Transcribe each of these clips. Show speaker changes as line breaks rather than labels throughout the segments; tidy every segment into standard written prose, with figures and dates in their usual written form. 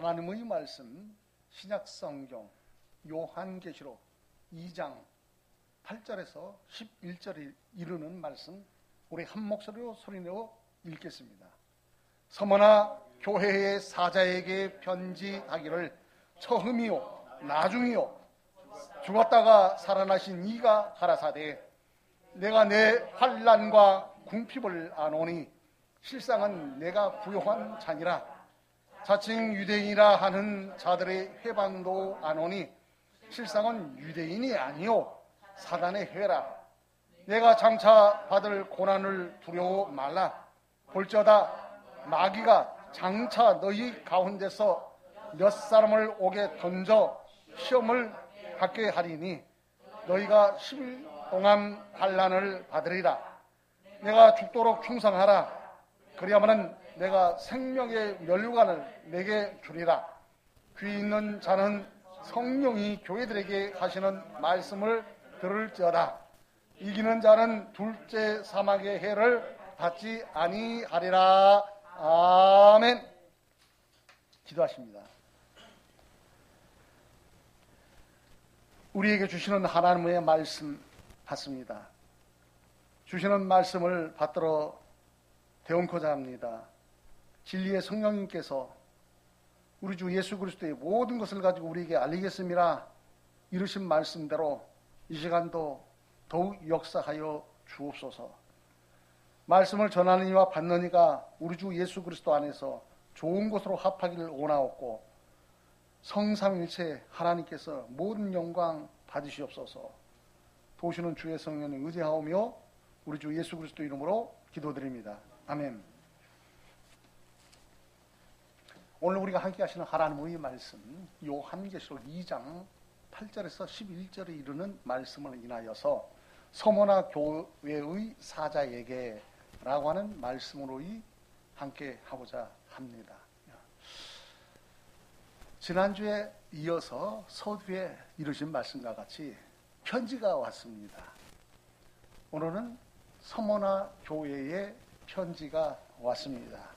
하나님의 말씀 신약성경 요한계시록 2장 8절에서 11절에 이르는 말씀 우리 한 목소리로 소리내어 읽겠습니다. 서머나 교회의 사자에게 편지하기를 처음이요 나중이요 죽었다가 살아나신 이가 가라사대 내가 내 환난과 궁핍을 아노니 실상은 내가 부요한 자니라. 자칭 유대인이라 하는 자들의 회방도 아노니 실상은 유대인이 아니요 사단의 회라. 내가 장차 받을 고난을 두려워 말라. 볼지어다 마귀가 장차 너희 가운데서 몇 사람을 오게 던져 시험을 받게 하리니 너희가 10일 동안 환난을 받으리라. 내가 죽도록 충성하라. 그리하면 내가 생명의 면류관을 내게 주리라. 귀 있는 자는 성령이 교회들에게 하시는 말씀을 들을지어다. 이기는 자는 둘째 사막의 해를 받지 아니하리라. 아멘. 기도하십니다. 우리에게 주시는 하나님의 말씀 받습니다. 주시는 말씀을 받들어 배운고자 합니다. 진리의 성령님께서 우리 주 예수 그리스도의 모든 것을 가지고 우리에게 알리겠습니다. 이르신 말씀대로 이 시간도 더욱 역사하여 주옵소서. 말씀을 전하는 이와 받는 이가 우리 주 예수 그리스도 안에서 좋은 곳으로 합하기를 원하옵고 성삼일체 하나님께서 모든 영광 받으시옵소서. 도우시는 주의 성령을 의지하오며 우리 주 예수 그리스도 이름으로 기도드립니다. 아멘. 오늘 우리가 함께 하시는 하나님의 말씀 요한계시록 2장 8절에서 11절에 이르는 말씀을 인하여서 서머나 교회의 사자에게 라고 하는 말씀으로 함께 하고자 합니다. 지난주에 이어서 서두에 이루신 말씀과 같이 편지가 왔습니다. 오늘은 서머나 교회의 편지가 왔습니다.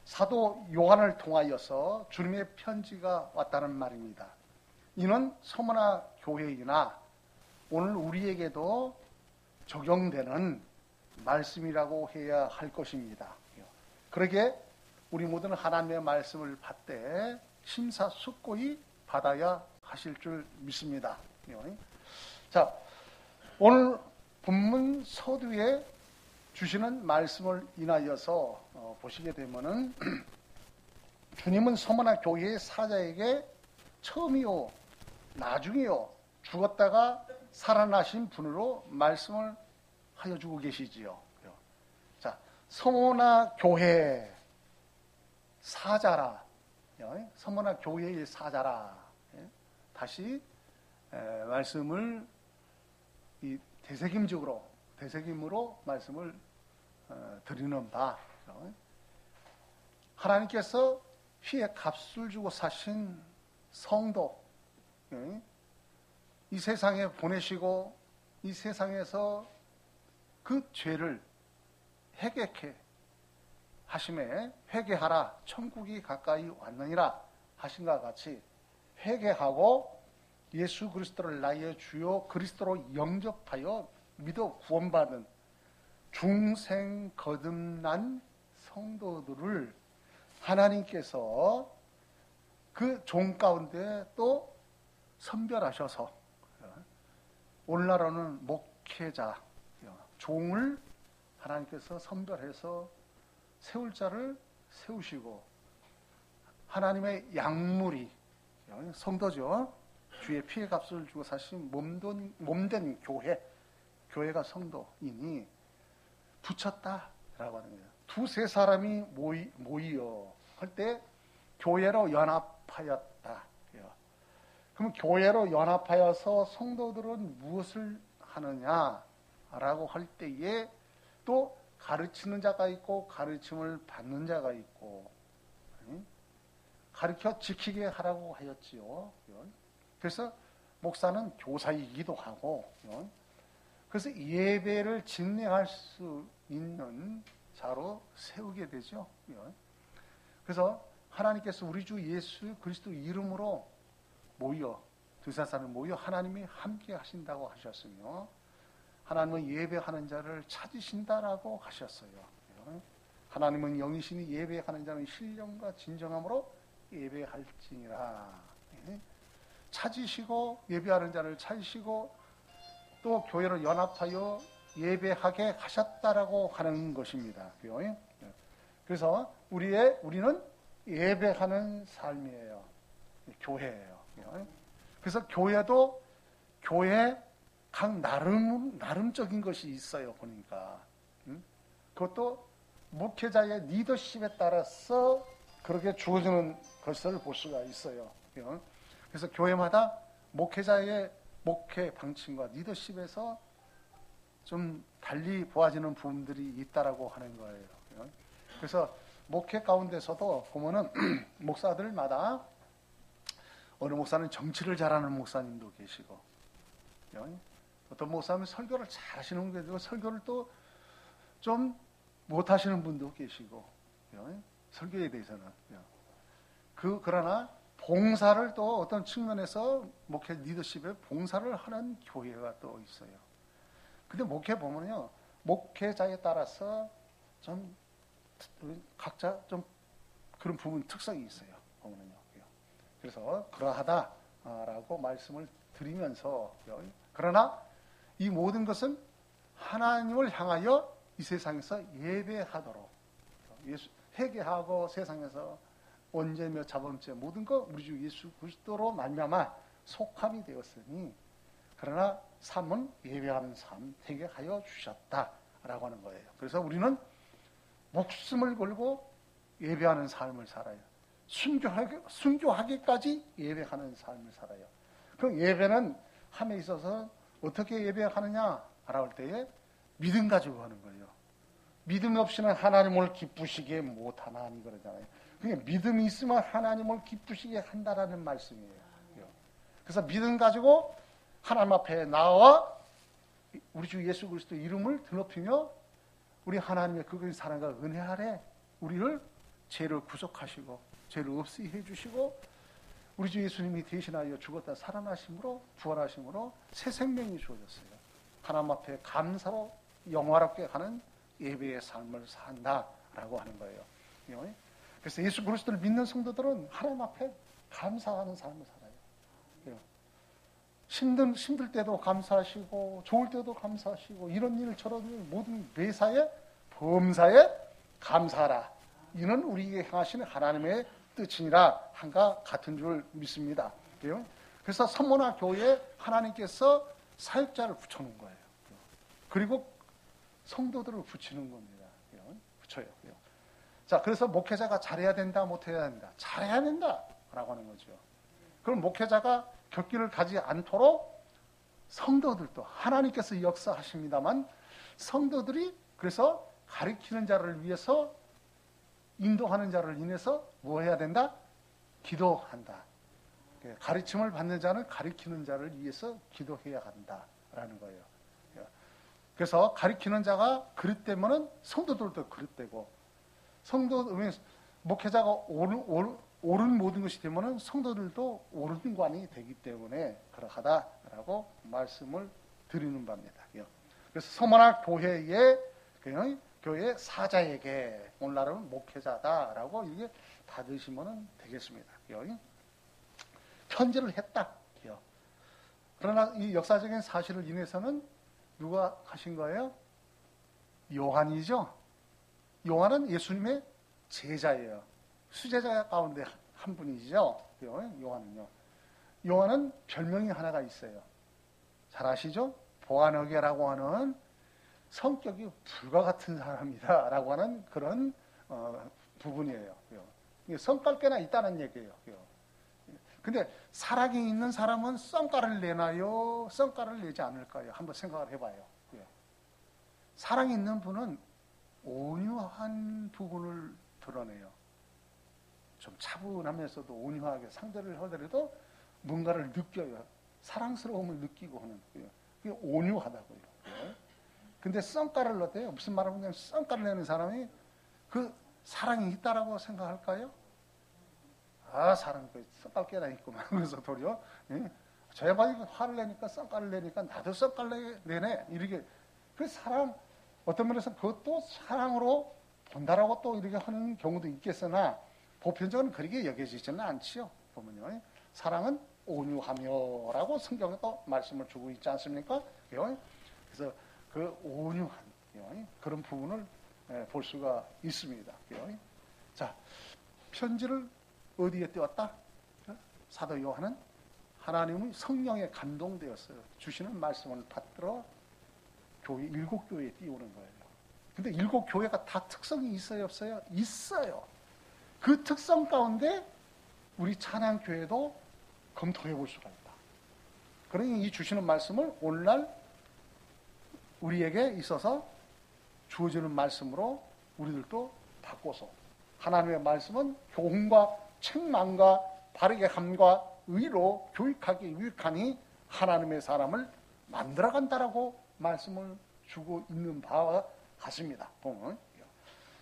사도 요한을 통하여서 주님의 편지가 왔다는 말입니다. 이는 서머나 교회이나 오늘 우리에게도 적용되는 말씀이라고 해야 할 것입니다. 그러기에 우리 모두는 하나님의 말씀을 받되 심사숙고히 받아야 하실 줄 믿습니다. 자, 오늘 본문 서두에 주시는 말씀을 인하여서 보시게 되면은 주님은 서머나 교회의 사자에게 처음이요 나중이요 죽었다가 살아나신 분으로 말씀을 하여 주고 계시지요. 자, 서머나 교회 사자라. 서머나 교회의 사자라. 다시 말씀을 이 대세김으로 말씀을 드리는 바. 하나님께서 피의 값을 주고 사신 성도, 이 세상에 보내시고 이 세상에서 그 죄를 회개케 하심에 회개하라 천국이 가까이 왔느니라 하신과 같이 회개하고 예수 그리스도를 나의 주요 그리스도로 영접하여 믿어 구원받은 중생 거듭난 성도들을 하나님께서 그 종 가운데 또 선별하셔서 오늘날로는 목회자, 종을 하나님께서 선별해서 세울 자를 세우시고 하나님의 양물이 성도죠. 주의 피의 값을 주고 사신 몸된 교회가 성도이니 붙였다라고 하는 거예요. 두세 사람이 모이어 할 때 교회로 연합하였다. 그럼 교회로 연합하여서 성도들은 무엇을 하느냐라고 할 때에 또 가르치는 자가 있고 가르침을 받는 자가 있고 가르쳐 지키게 하라고 하였지요. 그래서 목사는 교사이기도 하고 그래서 예배를 진행할 수 있는 자로 세우게 되죠. 그래서 하나님께서 우리 주 예수 그리스도 이름으로 모여 두세 사람이 모여 하나님이 함께 하신다고 하셨으며 하나님은 예배하는 자를 찾으신다라고 하셨어요. 하나님은 영이시니 예배하는 자는 신령과 진정함으로 예배할지니라. 찾으시고 예배하는 자를 찾으시고 또 교회로 연합하여 예배하게 하셨다라고 하는 것입니다. 그래서 우리는 예배하는 삶이에요. 교회예요. 그래서 교회도 교회 각 나름적인 것이 있어요. 보니까 그것도 목회자의 리더십에 따라서 그렇게 주어지는 것을 볼 수가 있어요. 그래서 교회마다 목회자의 목회 방침과 리더십에서 좀 달리 보아지는 부분들이 있다라고 하는 거예요. 그래서 목회 가운데서도 보면은 목사들마다 어느 목사는 정치를 잘하는 목사님도 계시고, 어떤 목사는 설교를 잘 하시는 분도 계시고, 설교를 또 좀 못하시는 분도 계시고, 설교에 대해서는. 그러나 봉사를 또 어떤 측면에서 목회 리더십에 봉사를 하는 교회가 또 있어요. 근데 목회 보면요, 목회자에 따라서 좀 각자 좀 그런 부분 특성이 있어요. 보면요. 그래서 그러하다라고 말씀을 드리면서, 그러나 이 모든 것은 하나님을 향하여 이 세상에서 예배하도록 회개하고 세상에서 언제며 자범죄 모든 것 우리 주 예수 그리스도로 말미암아 속함이 되었으니 그러나 삶은 예배하는 삶 되게 하여 주셨다라고 하는 거예요. 그래서 우리는 목숨을 걸고 예배하는 삶을 살아요. 순교하기까지 예배하는 삶을 살아요. 그 예배는 함에 있어서 어떻게 예배하느냐라고 할 때에 믿음 가지고 하는 거예요. 믿음 없이는 하나님을 기쁘시게 못하나니 그러잖아요. 그러니까 믿음이 있으면 하나님을 기쁘시게 한다라는 말씀이에요. 그래서 믿음 가지고 하나님 앞에 나와 우리 주 예수 그리스도 이름을 드높이며 우리 하나님의 그분의 사랑과 은혜 아래 우리를 죄를 구속하시고 죄를 없이 해주시고 우리 주 예수님이 대신하여 죽었다 살아나심으로 부활하심으로 새 생명이 주어졌어요. 하나님 앞에 감사로 영화롭게 하는 예배의 삶을 산다라고 하는 거예요. 그래서 예수 그리스도를 믿는 성도들은 하나님 앞에 감사하는 삶을 살아요. 힘들 때도 감사하시고 좋을 때도 감사하시고 이런 일 저런 일 모든 매사에 범사에 감사하라. 이는 우리에게 행하시는 하나님의 뜻이니라 한가 같은 줄 믿습니다. 그래서 선모나 교회에 하나님께서 사역자를 붙여놓은 거예요. 그리고 성도들을 붙이는 겁니다. 붙여요. 자, 그래서 목회자가 잘해야 된다, 못해야 된다. 잘해야 된다라고 하는 거죠. 그럼 목회자가 격기를 가지 않도록 성도들도 하나님께서 역사하십니다만 성도들이 그래서 가르치는 자를 위해서 인도하는 자를 인해서 뭐 해야 된다? 기도한다. 가르침을 받는 자는 가르치는 자를 위해서 기도해야 한다라는 거예요. 그래서 가르치는 자가 그릇되면은 성도들도 그릇되고 목회자가 옳은 모든 것이 되면은 성도들도 옳은 관이 되기 때문에 그러하다라고 말씀을 드리는 바입니다. 그래서 서머나 교회의 사자에게 오늘날은 목회자다라고 이게 받으시면 되겠습니다. 편지를 했다. 그러나 이 역사적인 사실을 인해서는 누가 하신 거예요? 요한이죠. 요한은 예수님의 제자예요. 수제자 가운데 한 분이죠. 요한은요. 요한은 별명이 하나가 있어요. 잘 아시죠? 보아너게라고 하는 성격이 불과 같은 사람이다라고 하는 그런 부분이에요. 성깔 꽤나 있다는 얘기예요. 근데 사랑이 있는 사람은 성깔을 내나요? 성깔을 내지 않을까요? 한번 생각을 해봐요. 사랑이 있는 분은 온유한 부분을 드러내요. 좀 차분하면서도 온유하게 상대를 하더라도 뭔가를 느껴요. 사랑스러움을 느끼고 하는 거예요. 그게 온유하다고요. 근데 성깔을 넣대요. 무슨 말을 하면 성깔을 내는 사람이 그 사랑이 있다라고 생각할까요? 사람 썩갈 깨나 있구만. 그래서 도리어 저 양반이 화를 내니까 썩갈을 내니까 나도 썩갈 내네. 이렇게 그 사랑 어떤 면에서 그것도 사랑으로 본다라고 또 이렇게 하는 경우도 있겠으나 보편적으로 그렇게 여겨지지는 않지요. 보면요. 사랑은 온유하며라고 성경에 또 말씀을 주고 있지 않습니까? 그래서 그 온유한 그런 부분을 볼 수가 있습니다. 자, 편지를 어디에 띄웠다? 사도 요한은 하나님의 성령에 감동되었어요. 주시는 말씀을 받들어 교회 7교회에 띄우는 거예요. 근데 7교회가 다 특성이 있어요, 없어요? 있어요. 그 특성 가운데 우리 찬양교회도 검토해 볼 수가 있다. 그러니 이 주시는 말씀을 오늘날 우리에게 있어서 주어지는 말씀으로 우리들도 바꿔서 하나님의 말씀은 교훈과 책망과 바르게 함과 의로 교육하기 유익하니 하나님의 사람을 만들어간다라고 말씀을 주고 있는 바와 같습니다.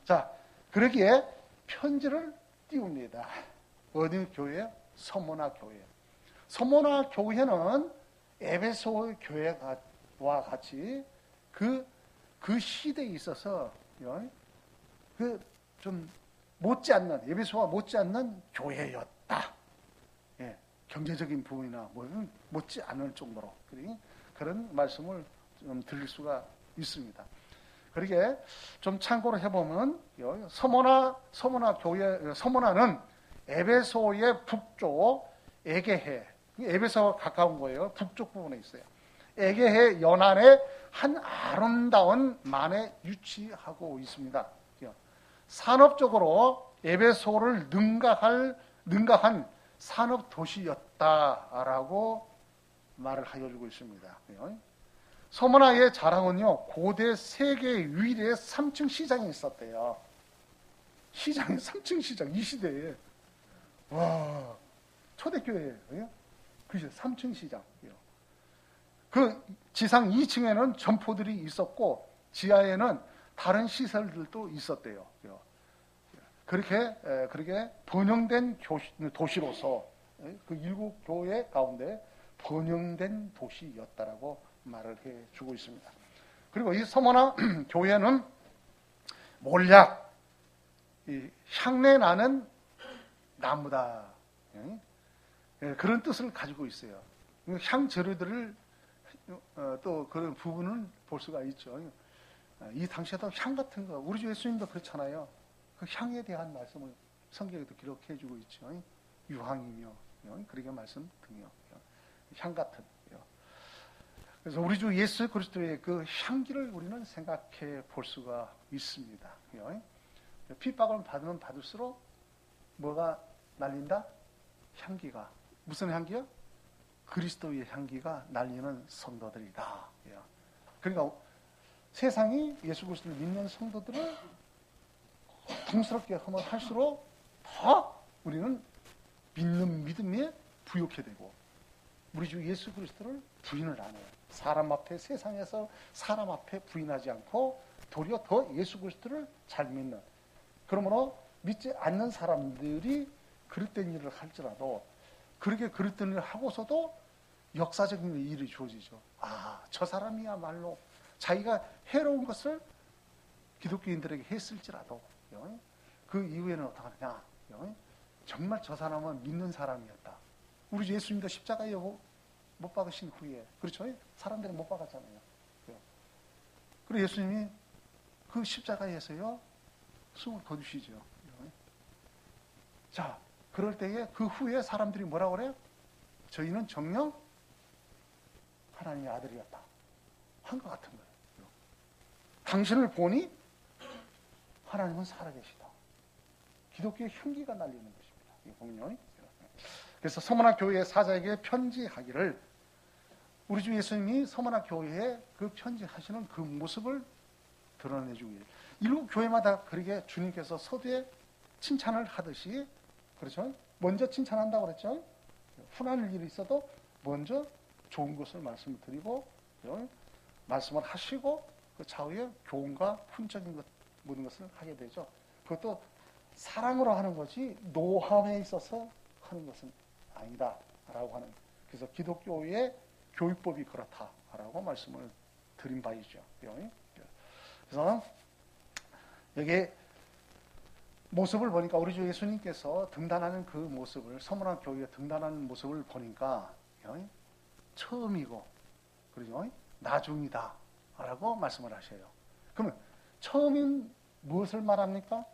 자, 그러기에 편지를 띄웁니다. 어디 교회요? 서모나 교회. 서모나 교회는 에베소 교회와 같이 그 시대에 있어서 좀 못지않는 에베소와 못지않는 교회였다. 경제적인 부분이나 못지않을 정도로 그런 말씀을 좀 드릴 수가 있습니다. 그러게 좀 참고로 해보면 서모나 교회 서모나는 에베소의 북쪽 에게해 에베소와 가까운 거예요. 북쪽 부분에 있어요. 에게해 연안에 한 아름다운 만에 위치하고 있습니다. 산업적으로 에베소를 능가한 산업 도시였다라고 말을 하여주고 있습니다. 서모나의 자랑은요, 고대 세계 유일의 3층 시장이 있었대요. 시장에 3층 시장, 이 시대에. 와, 초대교회예요. 그죠? 3층 시장. 그 지상 2층에는 점포들이 있었고, 지하에는 다른 시설들도 있었대요. 그렇게 번영된 도시로서 그 7교회 가운데 번영된 도시였다라고 말을 해주고 있습니다. 그리고 이 서모나 교회는 몰약, 향내 나는 나무다. 그런 뜻을 가지고 있어요. 향 재료들을 또 그런 부분을 볼 수가 있죠. 이 당시에도 향 같은 거, 우리 주 예수님도 그렇잖아요. 그 향에 대한 말씀을 성경에도 기록해주고 있죠. 유황이며, 그렇게 말씀 등이요. 향 같은. 그래서 우리 주 예수 그리스도의 그 향기를 우리는 생각해 볼 수가 있습니다. 핍박을 받으면 받을수록 뭐가 날린다? 향기가. 무슨 향기요? 그리스도의 향기가 날리는 성도들이다. 그러니까 세상이 예수 그리스도를 믿는 성도들을 고통스럽게 하면 할수록 더 우리는 믿는 믿음에 부욕해 되고 우리 주 예수 그리스도를 부인을 안 해요. 사람 앞에 세상에서 사람 앞에 부인하지 않고 도리어 더 예수 그리스도를 잘 믿는. 그러므로 믿지 않는 사람들이 그릇된 일을 할지라도 그렇게 그릇된 일을 하고서도 역사적인 일이 주어지죠. 저 사람이야말로 자기가 해로운 것을 기독교인들에게 했을지라도 그 이후에는 어떻게 하느냐. 정말 저 사람은 믿는 사람이었다. 우리 예수님도 십자가에 못 박으신 후에, 그렇죠? 사람들은 못 박았잖아요. 그리고 예수님이 그 십자가에서요, 숨을 거두시죠. 자, 그럴 때에 그 후에 사람들이 뭐라고 그래요? 저희는 정녕 하나님의 아들이었다. 한 것 같은 거예요. 당신을 보니 하나님은 살아계시다. 기독교의 향기가 날리는 것입니다. 이거 보면요. 그래서 서머나 교회의 사자에게 편지하기를 우리 주 예수님이 서머나 교회에 그 편지하시는 그 모습을 드러내주기 위해 7교회마다 그렇게 주님께서 서두에 칭찬을 하듯이 그렇죠? 먼저 칭찬한다고 그랬죠? 훈한 일이 있어도 먼저 좋은 것을 말씀을 드리고 말씀을 하시고 그 차후에 교훈과 훈적인 것 모든 것을 하게 되죠. 그것도 사랑으로 하는 것이 노함에 있어서 하는 것은 아니다라고 하는, 그래서 기독교의 교육법이 그렇다라고 말씀을 드린 바이죠. 그래서 여기 모습을 보니까 우리 주 예수님께서 등단하는 그 모습을, 서문화 교회에 등단하는 모습을 보니까 처음이고 그러죠, 나중이다 라고 말씀을 하셔요. 그러면 처음인 무엇을 말합니까?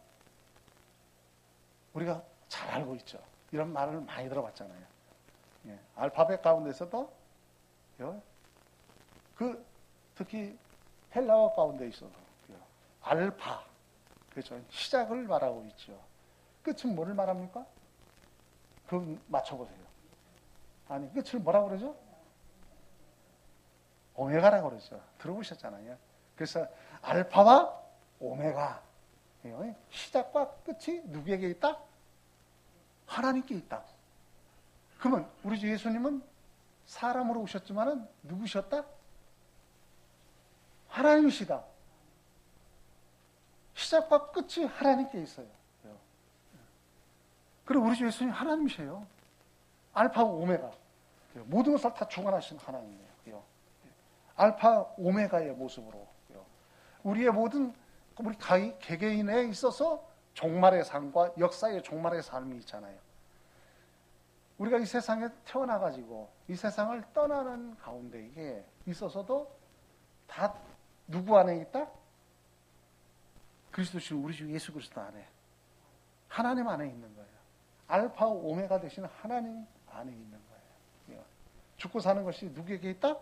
우리가 잘 알고 있죠. 이런 말을 많이 들어봤잖아요. 알파벳 가운데서도 특히 헬라어 가운데 있어서 알파, 그렇죠, 시작을 말하고 있죠. 끝은 뭐를 말합니까? 그럼 맞춰보세요. 아니, 끝을 뭐라고 그러죠? 오메가라고 그러죠. 들어보셨잖아요. 그래서 알파와 오메가, 시작과 끝이 누구에게 있다? 하나님께 있다. 그러면 우리 주 예수님은 사람으로 오셨지만은 누구셨다? 하나님이시다. 시작과 끝이 하나님께 있어요. 그리고 우리 주 예수님 하나님이세요. 알파와 오메가, 모든 것을 다 주관하신 하나님이에요. 알파 오메가의 모습으로 우리의 모든, 우리 개개인에 있어서 종말의 삶과 역사의 종말의 삶이 있잖아요. 우리가 이 세상에 태어나가지고 이 세상을 떠나는 가운데 이게 있어서도 다 누구 안에 있다? 그리스도신 우리 주 예수 그리스도 안에, 하나님 안에 있는 거예요. 알파 오메가 되신 하나님 안에 있는 거예요. 죽고 사는 것이 누구에게 있다?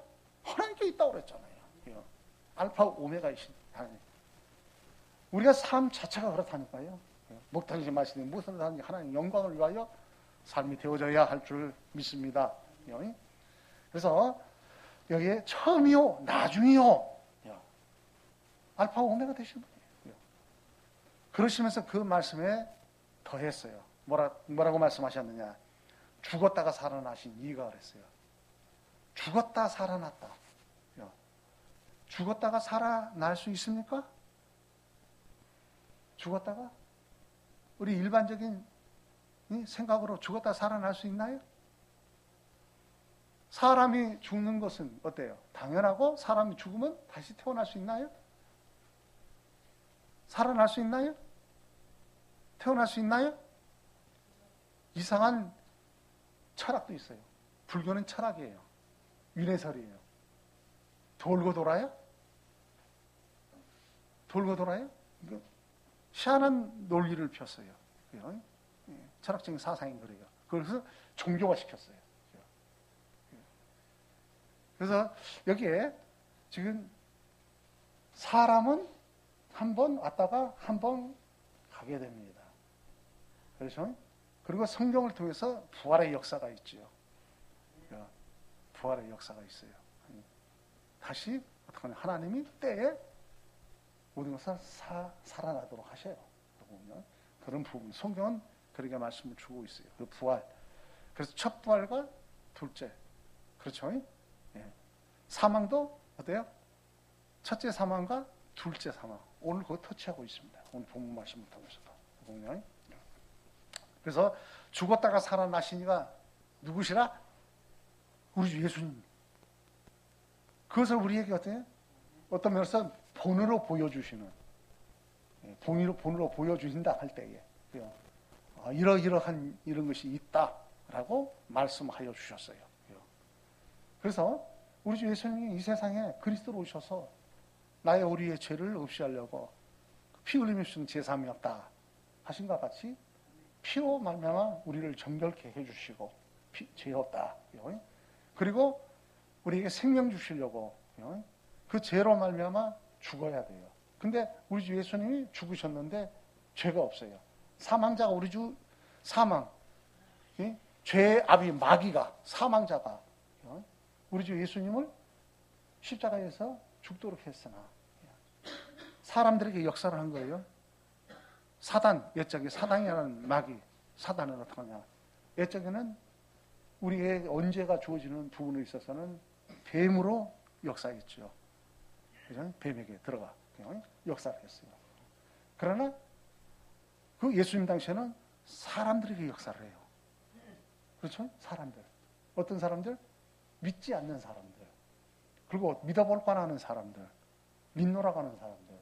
하나님께 있다고 그랬잖아요. 알파 오메가이신 하나님. 우리가 삶 자체가 그렇다니까요. 목탄지 마시는 무엇을 하는지 하나님 영광을 위하여 삶이 되어져야 할 줄 믿습니다. 그래서 여기에 처음이요 나중이요 알파 오메가 되신 분이에요. 그러시면서 그 말씀에 더했어요. 뭐라고 말씀하셨느냐? 죽었다가 살아나신 이가 그랬어요. 죽었다 살아났다. 죽었다가 살아날 수 있습니까? 죽었다가? 우리 일반적인 생각으로 죽었다 살아날 수 있나요? 사람이 죽는 것은 어때요? 당연하고 사람이 죽으면 다시 태어날 수 있나요? 살아날 수 있나요? 태어날 수 있나요? 이상한 철학도 있어요. 불교는 철학이에요. 윤회설이에요. 돌고 돌아요? 돌고 돌아요? 희한한 논리를 폈어요. 철학적인 사상이 그래요. 그래서 종교화 시켰어요. 그래서 여기에 지금 사람은 한 번 왔다가 한 번 가게 됩니다. 그렇죠? 그리고 성경을 통해서 부활의 역사가 있죠. 부활의 역사가 있어요. 다시 어떻게 하나님이 때에 모든 것을 살아나도록 하셔요. 그런 부분, 성경은 그렇게 말씀을 주고 있어요. 그 부활. 그래서 첫 부활과 둘째. 그렇죠? 사망도 어때요? 첫째 사망과 둘째 사망. 오늘 그거 터치하고 있습니다. 오늘 본문 말씀을 통해서도. 그래서 죽었다가 살아나시니가 누구시라? 우리 주 예수님. 그것을 우리에게 어떤 면에서 본으로 보여주시는, 본으로 보여주신다 할 때에 이러이러한 이런 것이 있다라고 말씀하여 주셨어요. 그래서 우리 주 예수님이 이 세상에 그리스도로 오셔서 나의 우리의 죄를 없이 하려고 피 흘림이 주신 제사이었다 하신 것 같이 피로 말미암아 우리를 정결케 해주시고 죄 없다. 그리고 우리에게 생명 주시려고 그 죄로 말미암아 죽어야 돼요. 근데 우리 주 예수님이 죽으셨는데 죄가 없어요. 사망자가 우리 주 사망, 죄의 아비 마귀가, 사망자가 우리 주 예수님을 십자가에서 죽도록 했으나 사람들에게 역사를 한 거예요. 사단, 옛적에 사단이라는 마귀, 사단은 어떻게 하냐? 옛적에는 우리의 언제가 주어지는 부분에 있어서는 뱀으로 역사했죠. 그죠? 뱀에게 들어가 역사를 했어요. 그러나 그 예수님 당시에는 사람들에게 역사를 해요. 그렇죠? 사람들. 어떤 사람들? 믿지 않는 사람들. 그리고 믿어볼 뻔하는 사람들. 믿노라고 하는 사람들.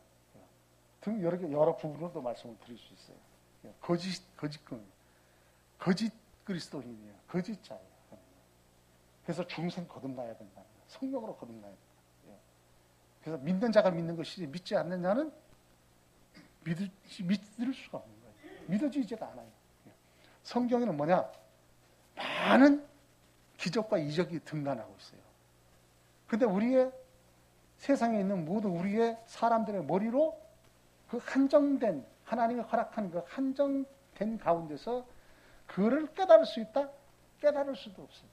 등 여러 부분으로도 말씀을 드릴 수 있어요. 거짓 그리스도인이에요. 거짓 자예요. 그래서 중생 거듭나야 된다. 성령으로 거듭나야 된다. 그래서 믿는 자가 믿는 것이지 믿지 않는 자는 믿을 수가 없는 거예요. 믿어지지가 않아요. 성경에는 뭐냐? 많은 기적과 이적이 등단하고 있어요. 근데 우리의 세상에 있는 모든 우리의 사람들의 머리로 그 한정된 하나님이 허락한 그 한정된 가운데서 그를 깨달을 수 있다? 깨달을 수도 없어요.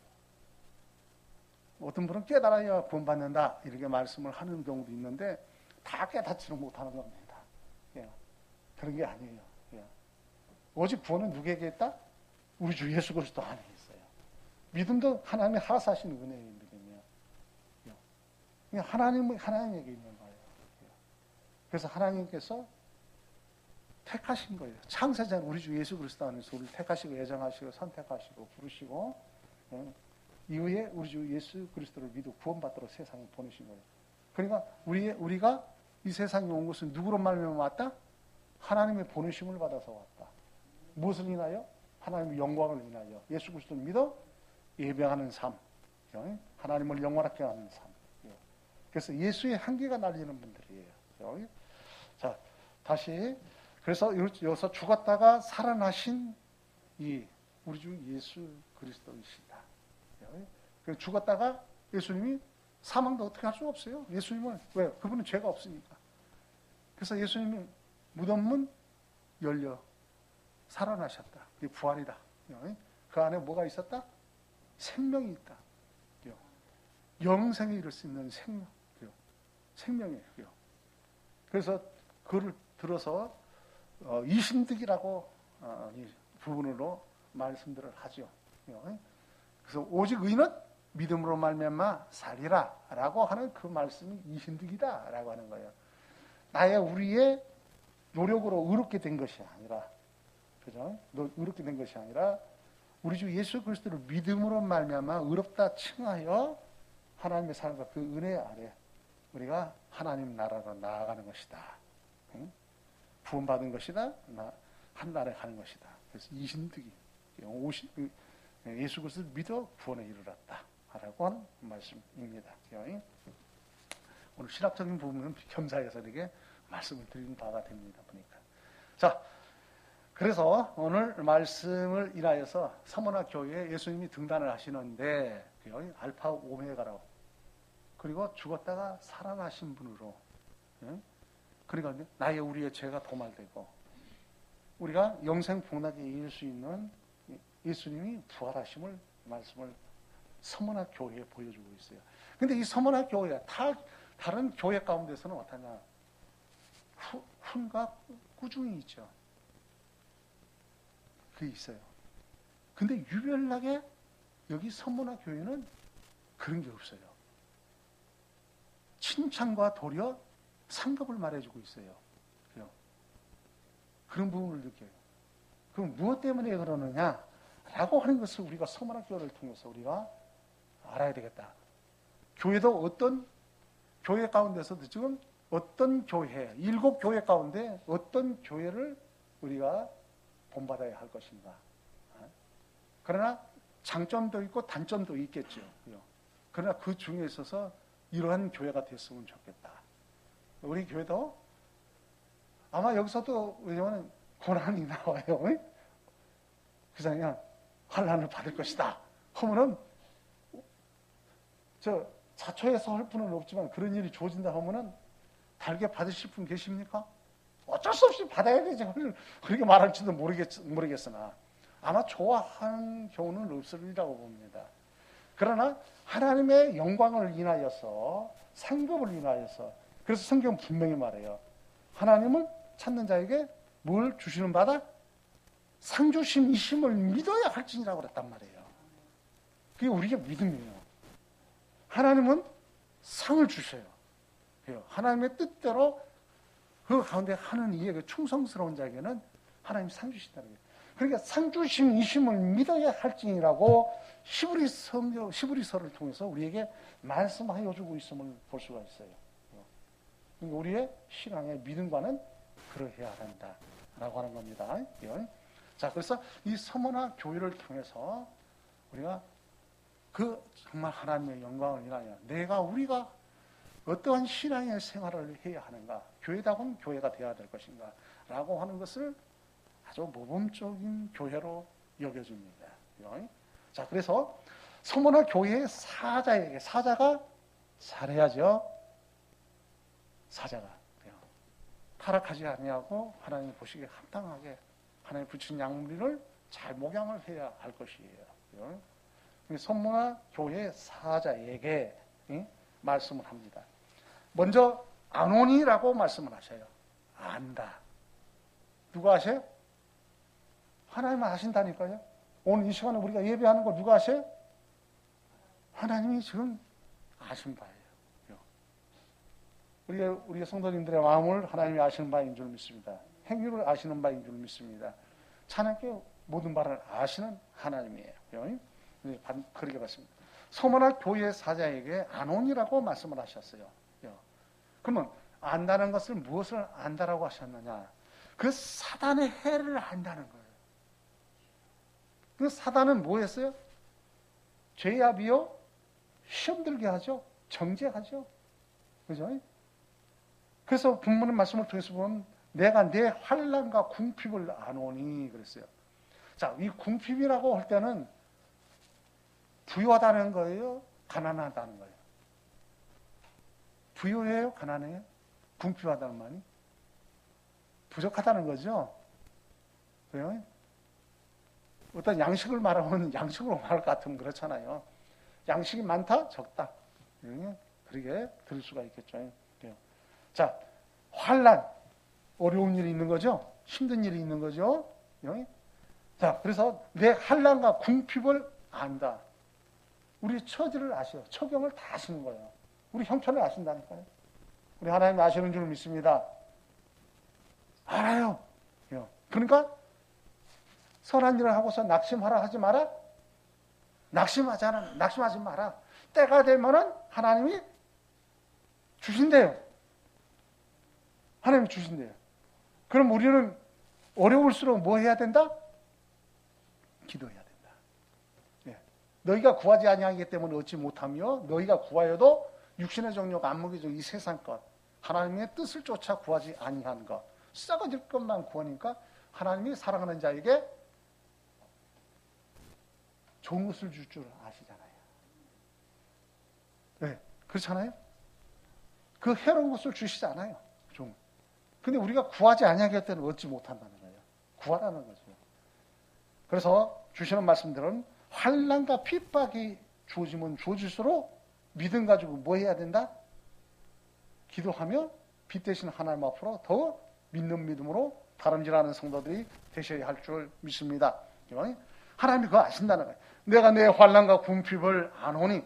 어떤 분은 깨달아야 구원받는다 이렇게 말씀을 하는 경우도 있는데 다 깨닫지는 못하는 겁니다. 그런 게 아니에요. 오직 구원은 누구에게 있다? 우리 주 예수 그리스도 안에 있어요. 믿음도 하나님의 하사하신 은혜의 믿음이에요. 하나님에게 있는 거예요. 그래서 하나님께서 택하신 거예요. 창세전 우리 주 예수 그리스도 안에서 우리를 택하시고 애정하시고 선택하시고 부르시고 이후에 우리 주 예수 그리스도를 믿어 구원받도록 세상에 보내신 거예요. 그러니까 우리가 이 세상에 온 것은 누구로 말미암아 왔다? 하나님의 보내심을 받아서 왔다. 무엇을 인하여? 하나님의 영광을 인하여 예수 그리스도를 믿어 예배하는 삶, 하나님을 영원하게 하는 삶. 그래서 예수의 향기가 날리는 분들이에요. 자, 다시 그래서 여기서 죽었다가 살아나신 이 우리 주 예수 그리스도이시다. 죽었다가 예수님이 사망도 어떻게 할 수 없어요. 예수님은 왜? 그분은 죄가 없으니까. 그래서 예수님이 무덤문 열려 살아나셨다. 이게 부활이다. 그 안에 뭐가 있었다? 생명이 있다. 영생에 이를 수 있는 생명이에요. 그래서 그를 들어서 이신득이라고 이 부분으로 말씀들을 하죠. 그래서 오직 의는 믿음으로 말미암아 살리라라고 하는 그 말씀이 이신득이다라고 하는 거예요. 우리의 노력으로 의롭게 된 것이 아니라, 그죠? 의롭게 된 것이 아니라 우리 주 예수 그리스도를 믿음으로 말미암아 의롭다 칭하여 하나님의 사랑과 그 은혜 아래 우리가 하나님 나라로 나아가는 것이다. 구원받은 것이다. 한 나라에 가는 것이다. 그래서 이신득이 예수 그리스도를 믿어 구원에 이르렀다. 라고 하는 말씀입니다. 오늘 신학적인 부분은 겸사해서 이렇게 말씀을 드리는 바가 됩니다. 보니까. 자, 그래서 오늘 말씀을 인하여서 서머나 교회에 예수님이 등단을 하시는데 알파 오메가라고 그리고 죽었다가 살아나신 분으로 그러니까 나의 우리의 죄가 도말되고 우리가 영생 복락에 이를 수 있는 예수님이 부활하심을 말씀을 서머나 교회에 보여주고 있어요. 근데 이 서머나 교회가 다른 교회 가운데서는 어떠냐? 훈과 꾸중이 있죠. 그게 있어요. 근데 유별나게 여기 서머나 교회는 그런 게 없어요. 칭찬과 도리어 상급을 말해주고 있어요. 그런 부분을 느껴요. 그럼 무엇 때문에 그러느냐? 라고 하는 것을 우리가 서머나 교회를 통해서 우리가 알아야 되겠다. 교회도 어떤 교회 가운데서도 지금 어떤 교회, 7교회 가운데 어떤 교회를 우리가 본받아야 할 것인가. 그러나 장점도 있고 단점도 있겠죠. 그러나 그 중에 있어서 이러한 교회가 됐으면 좋겠다. 우리 교회도 아마 여기서도 왜냐하면 고난이 나와요. 그래서 그냥 환난을 받을 것이다. 하면은 자초해서 할 분은 없지만 그런 일이 주어진다 하면은 달게 받으실 분 계십니까? 어쩔 수 없이 받아야 되죠. 그렇게 말할지도 모르겠으나 아마 좋아하는 경우는 없으리라고 봅니다. 그러나 하나님의 영광을 인하여서 상급을 인하여서 그래서 성경은 분명히 말해요. 하나님은 찾는 자에게 뭘 주시는 바다? 상주심이심을 믿어야 할지니라고 그랬단 말이에요. 그게 우리의 믿음이에요. 하나님은 상을 주셔요. 하나님의 뜻대로 그 가운데 하는 이의 그 충성스러운 자에게는 하나님이 상 주신다는 거예요. 그러니까 상 주심 이심을 믿어야 할지니라고 히브리서를 통해서 우리에게 말씀하여 주고 있음을 볼 수가 있어요. 그러니까 우리의 신앙의 믿음과는 그러해야 한다라고 하는 겁니다. 자, 그래서 이 서머나 교회를 통해서 우리가 그 정말 하나님의 영광을 인하여 우리가 어떠한 신앙의 생활을 해야 하는가, 교회다운 교회가 되어야 될 것인가 라고 하는 것을 아주 모범적인 교회로 여겨집니다. 자, 그래서 서머나 교회의 사자가 잘해야죠. 사자가 타락하지 아니하고 하나님 보시기에 합당하게 하나님 붙인 양무리를 잘 목양을 해야 할 것이에요. 서머나 교회의 사자에게 말씀을 합니다. 먼저 아노니라고 말씀을 하셔요. 안다. 누가 아세요? 하나님은 아신다니까요. 오늘 이 시간에 우리가 예배하는 거 누가 아세요? 하나님이 지금 아신 바예요. 우리 성도님들의 마음을 하나님이 아시는 바인 줄 믿습니다. 행위를 아시는 바인 줄 믿습니다. 하나님께 모든 바를 아시는 하나님이에요. 그렇게 봤습니다. 서머나 교회 사자에게 아논이라고 말씀을 하셨어요. 그러면 안다는 것을 무엇을 안다라고 하셨느냐? 그 사단의 해를 안다는 거예요. 그 사단은 뭐였어요? 죄압이요? 시험 들게 하죠. 정죄하죠. 그죠? 그래서 본문의 말씀을 통해서 보면 내가 내 환난과 궁핍을 아노니 그랬어요. 자, 이 궁핍이라고 할 때는 부유하다는 거예요? 가난하다는 거예요? 부유해요? 가난해요? 궁핍하다는 말이? 부족하다는 거죠. 그래요? 어떤 양식을 말하면 양식으로 말할 것 같으면 그렇잖아요. 양식이 많다? 적다. 그렇게 들을 수가 있겠죠. 자, 환난, 어려운 일이 있는 거죠. 힘든 일이 있는 거죠. 자, 그래서 내 환난과 궁핍을 안다. 우리 처지를 아셔. 처경을 다 아시는 거예요. 우리 형편을 아신다니까요. 우리 하나님 아시는 줄 믿습니다. 알아요. 그러니까 선한 일을 하고서 낙심하라 하지 마라. 낙심하지 마라. 때가 되면은 하나님이 주신대요. 하나님이 주신대요. 그럼 우리는 어려울수록 뭐 해야 된다? 기도해야 된다. 너희가 구하지 아니하기 때문에 얻지 못하며 너희가 구하여도 육신의 정욕, 안목의 정욕, 이 세상 것, 하나님의 뜻을 쫓아 구하지 아니한 것, 썩어질 것만 구하니까 하나님이 사랑하는 자에게 좋은 것을 줄 줄 아시잖아요. 네, 그렇잖아요. 그 해로운 것을 주시지 않아요. 좀. 근데 우리가 구하지 아니하기 때문에 얻지 못한다는 거예요. 구하라는 거죠. 그래서 주시는 말씀들은 환난과 핍박이 주어지면 주어질수록 믿음 가지고 뭐 해야 된다? 기도하며 빛 대신 하나님 앞으로 더 믿는 믿음으로 다름질하는 성도들이 되셔야 할 줄 믿습니다. 하나님이 그거 아신다는 거예요. 내가 내 환난과 궁핍을 아노니.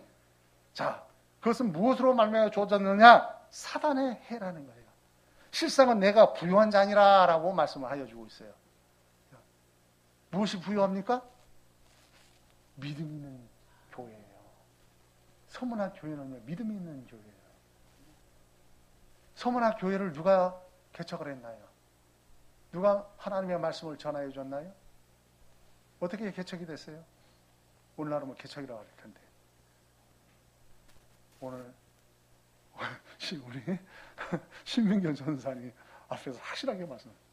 자, 그것은 무엇으로 말미암아 주어졌느냐? 사단의 해라는 거예요. 실상은 내가 부유한 자니라라고 말씀을 하여 주고 있어요. 무엇이 부유합니까? 믿음 있는 교회예요. 서문학 교회는요, 믿음 있는 교회예요. 서문학 교회를 누가 개척을 했나요? 누가 하나님의 말씀을 전하여 줬나요? 어떻게 개척이 됐어요? 오늘날은 뭐 개척이라고 할 텐데. 오늘 우리 신민경 전사님 앞에서 확실하게 말씀합니다.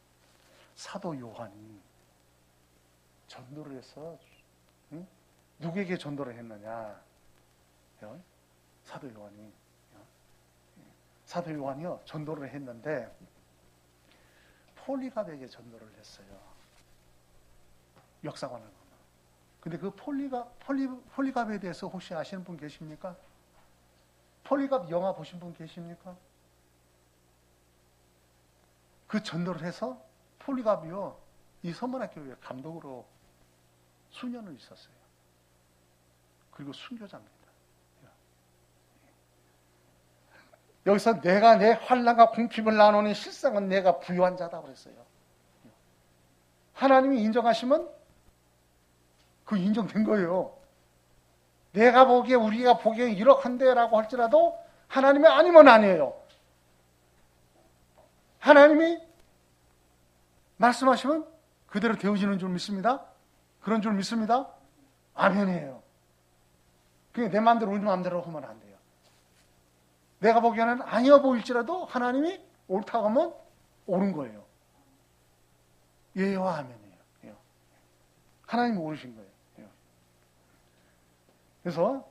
사도 요한이 전도를 해서 누구에게 전도를 했느냐? 사도 요한이요 전도를 했는데 폴리갑에게 전도를 했어요. 역사관을 보면. 근데 그 폴리갑에 대해서 혹시 아시는 분 계십니까? 폴리갑 영화 보신 분 계십니까? 그 전도를 해서 폴리갑이요 이 서문학교회 감독으로 수년을 있었어요. 그리고 순교자입니다. 여기서 내가 내 환난과 궁핍을 나누니 실상은 내가 부유한 자다 그랬어요. 하나님이 인정하시면 그 인정된 거예요. 내가 보기에 우리가 보기에 이렇한데라고 할지라도 하나님이 아니면 아니에요. 하나님이 말씀하시면 그대로 되어지는 줄 믿습니다. 그런 줄 믿습니다. 아멘이에요. 그게 내 마음대로 우리 마음대로 하면 안 돼요. 내가 보기에는 아니어 보일지라도 하나님이 옳다고 하면 옳은 거예요. 예와 아멘이에요. 하나님이 옳으신 거예요. 그래서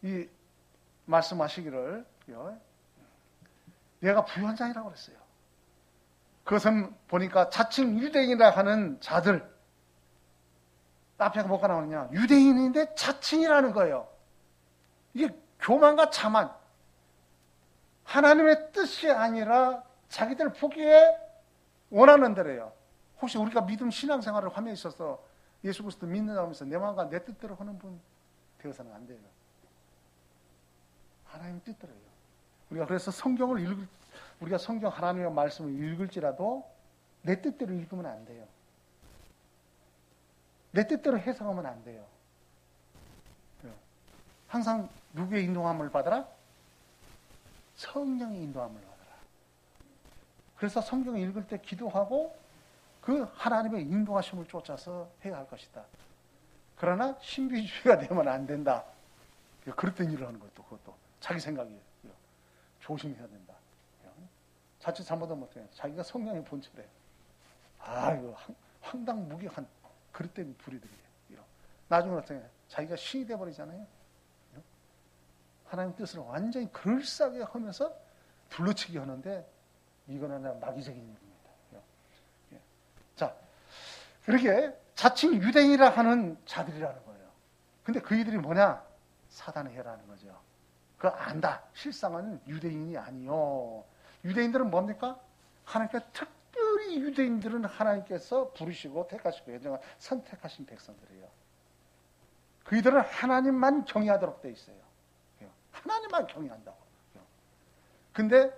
이 말씀하시기를 내가 부유한자이라고 그랬어요. 그것은 보니까 자칭 유대인이라 하는 자들, 앞에 뭐가 나오느냐, 유대인인데 자칭이라는 거예요. 이게 교만과 자만, 하나님의 뜻이 아니라 자기들 보기에 원하는 대로예요. 혹시 우리가 믿음 신앙생활을 하며 있어서 예수 그리스도 믿는다고 하면서 내 마음과 내 뜻대로 하는 분 되어서는 안 돼요. 하나님 뜻대로요. 우리가 그래서 우리가 성경 하나님의 말씀을 읽을지라도 내 뜻대로 읽으면 안 돼요. 내 뜻대로 해석하면 안 돼요. 항상 누구의 인도함을 받아라? 성령의 인도함을 받아라. 그래서 성경을 읽을 때 기도하고 그 하나님의 인도하심을 쫓아서 해야 할 것이다. 그러나 신비주의가 되면 안 된다. 그릇된 일을 하는 것도 그것도 자기 생각이에요. 조심해야 된다. 자칫 잘못하면 못해요. 자기가 성령의 본체래. 이거 황당무계한 그릇된 부리들이에요. 나중에 어떻게 자기가 신이 돼버리잖아요. 하나님 뜻을 완전히 그럴싸하게 하면서 둘러치기 하는데 이거는 마귀적인 일입니다. 자, 그렇게 자칭 유대인이라 하는 자들이라는 거예요. 근데 그 이들이 뭐냐? 사단의 해라는 거죠. 그거 안다. 실상은 유대인이 아니요. 유대인들은 뭡니까? 하나님께 특별히 유대인들은 하나님께서 부르시고 택하시고 예정한 선택하신 백성들이에요. 그이들은 하나님만 경외하도록 돼 있어요. 하나님만 경외한다고. 근데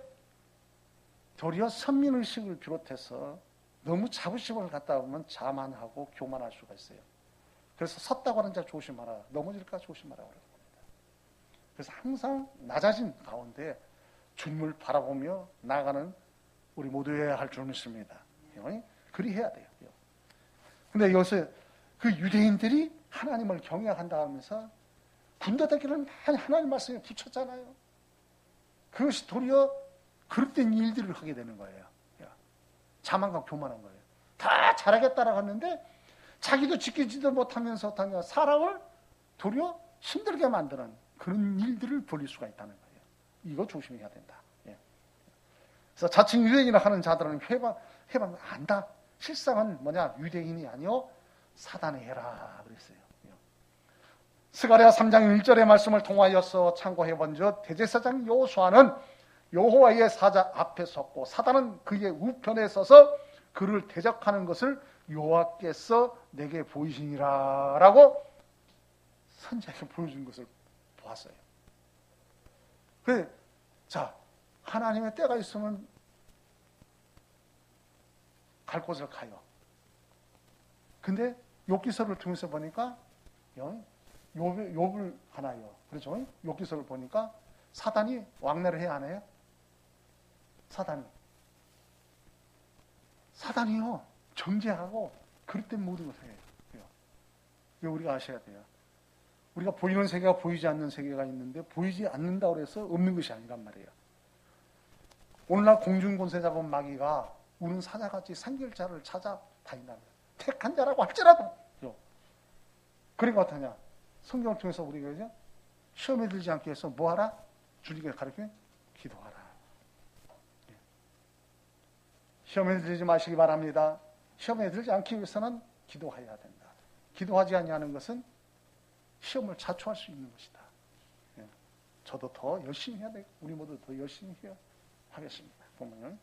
도리어 선민의식을 비롯해서 너무 자부심을 갖다 보면 자만하고 교만할 수가 있어요. 그래서 섰다고 하는 자 조심하라. 넘어질까 조심하라. 그래서 항상 낮아진 가운데 주님을 바라보며 나아가는 우리 모두여야 할 줄 믿습니다. 그리 해야 돼요. 근데 여기서 그 유대인들이 하나님을 경외한다 하면서 군더더기를 하나님 말씀에 붙였잖아요. 그것이 도리어 그릇된 일들을 하게 되는 거예요. 자만과 교만한 거예요. 다 잘하겠다라고 했는데 자기도 지키지도 못하면서 사람을 도리어 힘들게 만드는 그런 일들을 벌일 수가 있다는 거예요. 이거 조심해야 된다. 그래서 자칭 유대인이라 하는 자들은 해방 안다. 실상은 뭐냐? 유대인이 아니요 사단의 해라 그랬어요. 스가랴 3장 1절의 말씀을 통하여서 참고해 본즉 대제사장 여호수아는 여호와의 사자 앞에 섰고 사단은 그의 우편에 서서 그를 대적하는 것을 여호와께서 내게 보이시니라 라고 선지자에게 보여준 것을 보았어요. 그래, 자, 하나님의 때가 있으면 갈 곳을 가요. 근데 욥기서를 통해서 보니까 욥을 하나요. 그렇죠? 욥기서를 보니까 사단이 왕래를 해야 하나요? 사단이요. 정죄하고 그릇된 모든 것을 해요. 이거 우리가 아셔야 돼요. 우리가 보이는 세계가 보이지 않는 세계가 있는데 보이지 않는다고 해서 없는 것이 아니란 말이에요. 오늘날 공중권세 잡은 마귀가 우는 사자같이 산결자를 찾아다닌다는 거예요. 택한 자라고 할지라도. 그러니까 어떠냐? 성경을 통해서 우리가 이제 시험에 들지 않게 해서 뭐하라? 주님께 가르치면 기도하라. 시험에 들지 마시기 바랍니다. 시험에 들지 않기 위해서는 기도해야 된다. 기도하지 아니하는 것은 시험을 자초할 수 있는 것이다. 저도 더 열심히 해야 되고 우리 모두 더 열심히 해야 하겠습니다. 보면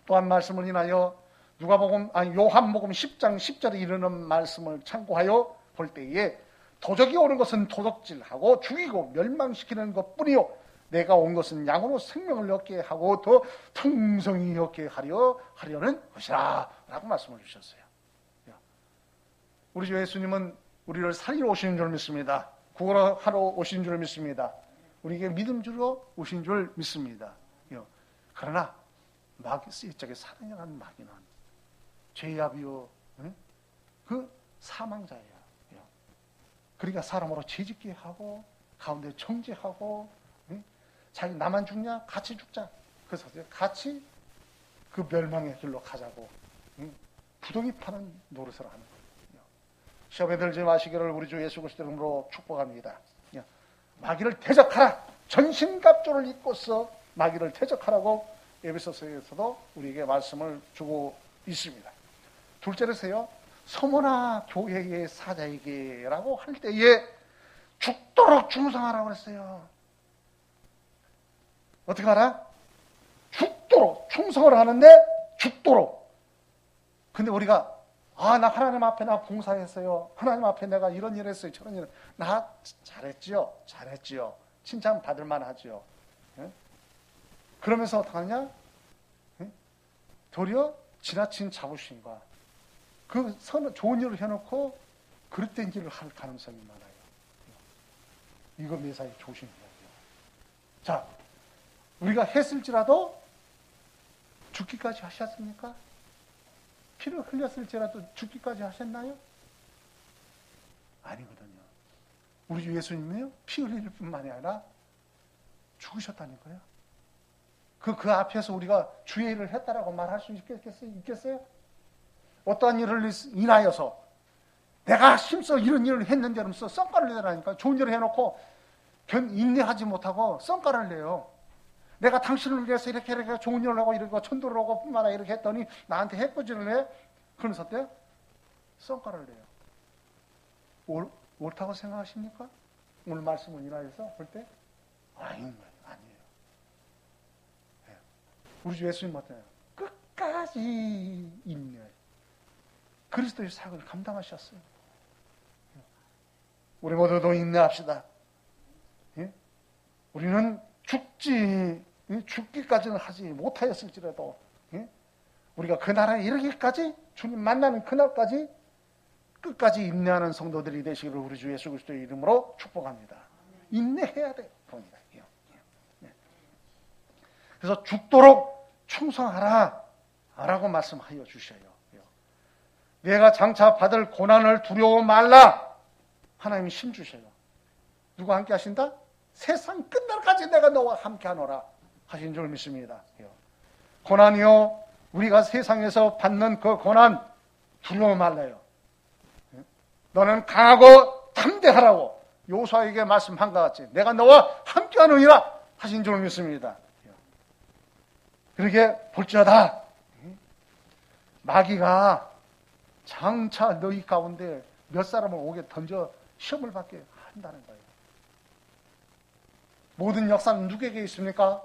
또한 말씀을 인하여 요한복음 10장 10절에 이르는 말씀을 참고하여 볼 때에 도적이 오는 것은 도둑질하고 죽이고 멸망시키는 것뿐이요 내가 온 것은 양으로 생명을 얻게 하고 더 풍성히 얻게 하려는 것이라 라고 말씀을 주셨어요. 우리 주 예수님은 우리를 살리러 오시는 줄 믿습니다. 구원하러 오신 줄 믿습니다. 우리에게 믿음 주러 오신 줄 믿습니다. 그러나 이쪽에 사랑이라는 마귀는 죄압이요, 그 사망자예요. 그러니까 사람으로 죄짓게 하고 가운데 정죄하고, 자기 나만 죽냐? 같이 죽자. 그래서 같이 그 멸망의 길로 가자고 부동이 파는 노릇을 하는 거예요. 시험에 들지 마시기를 우리 주 예수 그리스도 이름으로 축복합니다. 마귀를 대적하라. 전신갑주를 입고서 마귀를 대적하라고 에베소서에서도 우리에게 말씀을 주고 있습니다. 둘째로서요, 서머나 교회의 사자에게라고 할 때에 죽도록 충성하라고 그랬어요. 어떻게 하라? 죽도록 충성을 하는데 죽도록. 근데 우리가 나 하나님 앞에 나 봉사했어요. 하나님 앞에 내가 이런 일 했어요. 저런 일. 나 잘했지요. 칭찬 받을 만하지요. 그러면서 어떡하냐? 도리어 지나친 자부심과 그 좋은 일을 해놓고 그릇된 일을 할 가능성이 많아요. 이거 매사에 조심해야 돼요. 자, 우리가 했을지라도 죽기까지 하셨습니까? 피를 흘렸을지라도 죽기까지 하셨나요? 아니거든요. 우리 주 예수님은요, 피 흘릴 뿐만이 아니라 죽으셨다는 거예요. 그 앞에서 우리가 주의 일을 했다라고 말할 수 있겠어요? 어떠한 일을 인하여서 내가 힘써 이런 일을 했는데 하면서 썽가를 내라니까. 좋은 일을 해놓고 인내하지 못하고 썽가를 내요. 내가 당신을 위해서 이렇게 좋은 일을 하고 이러고 천도를 하고 뿐만 아니라 이렇게 했더니 나한테 해코지를 해? 그러면서 어때요? 썽가를 내요. 옳다고 생각하십니까? 오늘 말씀을 인하여서 볼 때? 아니에요. 우리 주 예수님 어때요? 끝까지 인내. 그리스도의 사역을 감당하셨어요. 우리 모두도 인내합시다. 우리는 죽기까지는 하지 못하였을지라도 우리가 그 나라에 이르기까지 주님 만나는 그날까지 끝까지 인내하는 성도들이 되시기를 우리 주 예수 그리스도의 이름으로 축복합니다. 인내해야 돼요. 그래서 죽도록 충성하라 라고 말씀하여 주셔요. 내가 장차 받을 고난을 두려워 말라. 하나님이 힘 주셔요. 누가 함께 하신다? 세상 끝날까지 내가 너와 함께 하노라 하신 줄 믿습니다. 고난이요, 우리가 세상에서 받는 그 고난 두려워 말라요. 너는 강하고 담대하라고 요수아에게 말씀한 것 같이 내가 너와 함께 하느니라 하신 줄 믿습니다. 그러게 볼지어다 마귀가 장차 너희 가운데 몇 사람을 오게 던져 시험을 받게 한다는 거예요. 모든 역사는 누구에게 있습니까?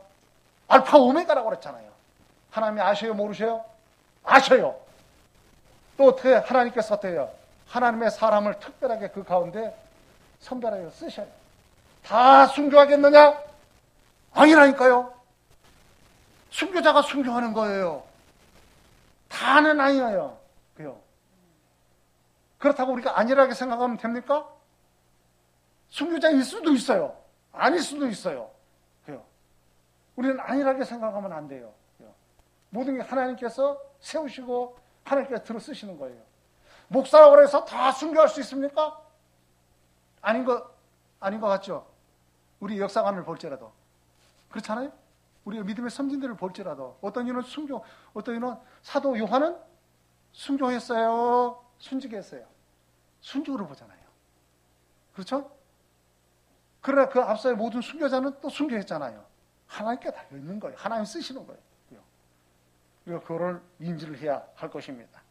알파 오메가라고 그랬잖아요. 하나님이 아셔요? 모르셔요? 아셔요. 또 어떻게 하나님께서 어때요? 하나님의 사람을 특별하게 그 가운데 선별하여 쓰셔요. 다 순교하겠느냐? 아니라니까요. 순교자가 순교하는 거예요. 다는 아니에요. 그렇다고 우리가 아니라고 생각하면 됩니까? 순교자일 수도 있어요. 아닐 수도 있어요. 우리는 아니라고 생각하면 안 돼요. 모든 게 하나님께서 세우시고 하나님께서 들어 쓰시는 거예요. 목사라고 해서 다 순교할 수 있습니까? 아닌 것 같죠? 우리 역사관을 볼지라도. 그렇잖아요? 우리가 믿음의 선진들을 볼지라도 어떤 이는 순교, 어떤 이는 사도 요한은 순교했어요? 순직했어요? 순직으로 보잖아요. 그렇죠? 그러나 그 앞서의 모든 순교자는 또 순교했잖아요. 하나님께 달려있는 거예요. 하나님 쓰시는 거예요. 그리고 그거를 인지를 해야 할 것입니다.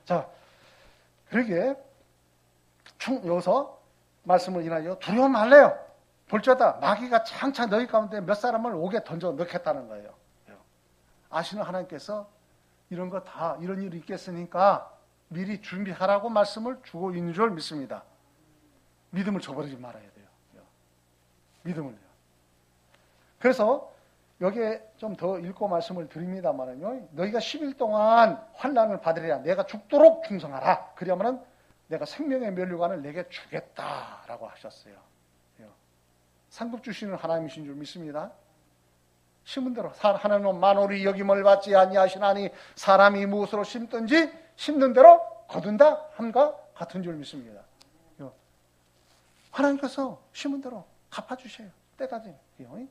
자, 그러기에 여기서 말씀을 인하여 두려워 말래요. 볼지어다 마귀가 장차 너희 가운데 몇 사람을 옥에 던져 넣겠다는 거예요. 아시는 하나님께서 이런 거 다 이런 일이 있겠으니까 미리 준비하라고 말씀을 주고 있는 줄 믿습니다. 믿음을 저버리지 말아야 돼요. 믿음을요. 그래서 여기에 좀 더 읽고 말씀을 드립니다만은요. 너희가 10일 동안 환난을 받으리라. 내가 죽도록 충성하라. 그러면은 내가 생명의 면류관을 내게 주겠다라고 하셨어요. 상급 주시는 하나님이신 줄 믿습니다. 심은 대로 하나님은 만월이 여김을 받지 아니하시나니 사람이 무엇으로 심든지 심는 대로 거둔다 함과 같은 줄 믿습니다. 하나님께서 심은 대로 갚아주셔요. 때가 되면.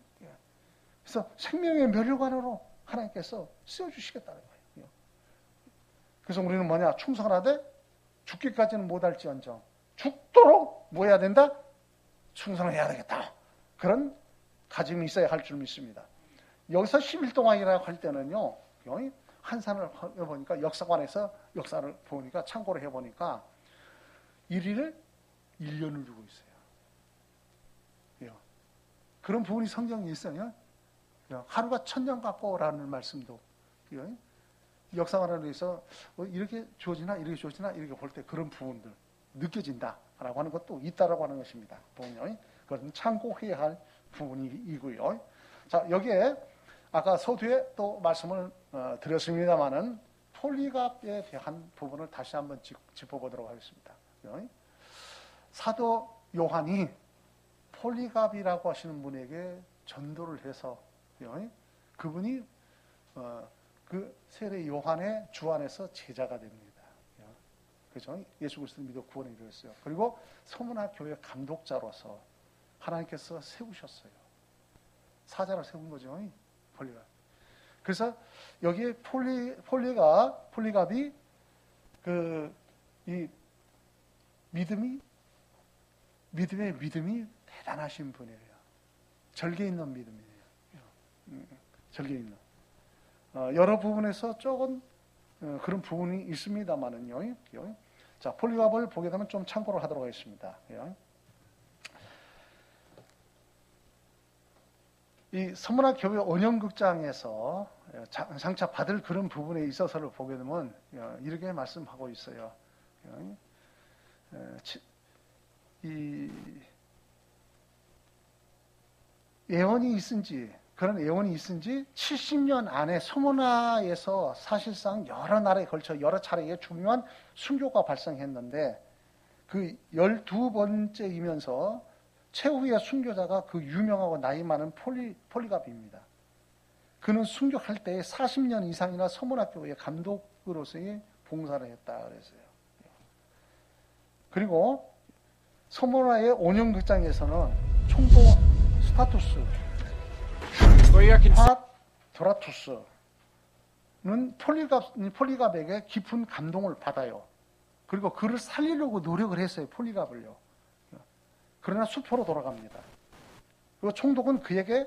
그래서 생명의 면류관으로 하나님께서 쓰여주시겠다는 거예요. 그래서 우리는 뭐냐? 충성하되 죽기까지는 못할지언정 죽도록 뭐 해야 된다? 충성을 해야 되겠다. 그런 가짐이 있어야 할 줄 믿습니다. 여기서 10일 동안이라고 할 때는요. 한산을 해보니까 역사관에서 역사를 보니까 참고를 해보니까 1일을 1년을 주고 있어요. 그런 부분이 성경에 있어요. 하루가 1000년 같고라는 말씀도 역사관을 위해서 이렇게 주어지나 이렇게 주어지나 이렇게 볼 때 그런 부분들 느껴진다라고 하는 것도 있다라고 하는 것입니다. 보면 그것은 참고해야 할 부분이고요. 자, 여기에 아까 서두에 또 말씀을 드렸습니다만은 폴리갑에 대한 부분을 다시 한번 짚어보도록 하겠습니다. 사도 요한이 폴리갑이라고 하시는 분에게 전도를 해서 그분이 그 세례 요한의 주 안에서 제자가 됩니다. 그렇죠? 예수 그리스도를 믿어 구원에 이르렀어요. 그리고 서문화 교회 감독자로서 하나님께서 세우셨어요. 사자로 세운 거죠. 폴리갑. 그래서 여기에 폴리갑이 이 믿음이 대단하신 분이에요. 절개 있는 믿음이에요. 절개 있는. 여러 부분에서 조금 그런 부분이 있습니다만은요. 자, 폴리갑을 보게 되면 좀 참고를 하도록 하겠습니다. 이 서문화 교회 언영극장에서 장차 받을 그런 부분에 있어서를 보게 되면 이렇게 말씀하고 있어요. 이 예언이 있은지 그런 예언이 있은지 70년 안에 서문화에서 사실상 여러 날에 걸쳐 여러 차례에 중요한 순교가 발생했는데 그 12번째이면서 최후의 순교자가 그 유명하고 나이 많은 폴리갑입니다. 그는 순교할 때 40년 이상이나 서문화교회 감독으로서의 봉사를 했다 그랬어요. 그리고 서문화의 온영극장에서는 총독 스타투스, 도라투스는 폴리갑에게 깊은 감동을 받아요. 그리고 그를 살리려고 노력을 했어요. 폴리갑을요. 그러나 수포로 돌아갑니다. 그리고 총독은 그에게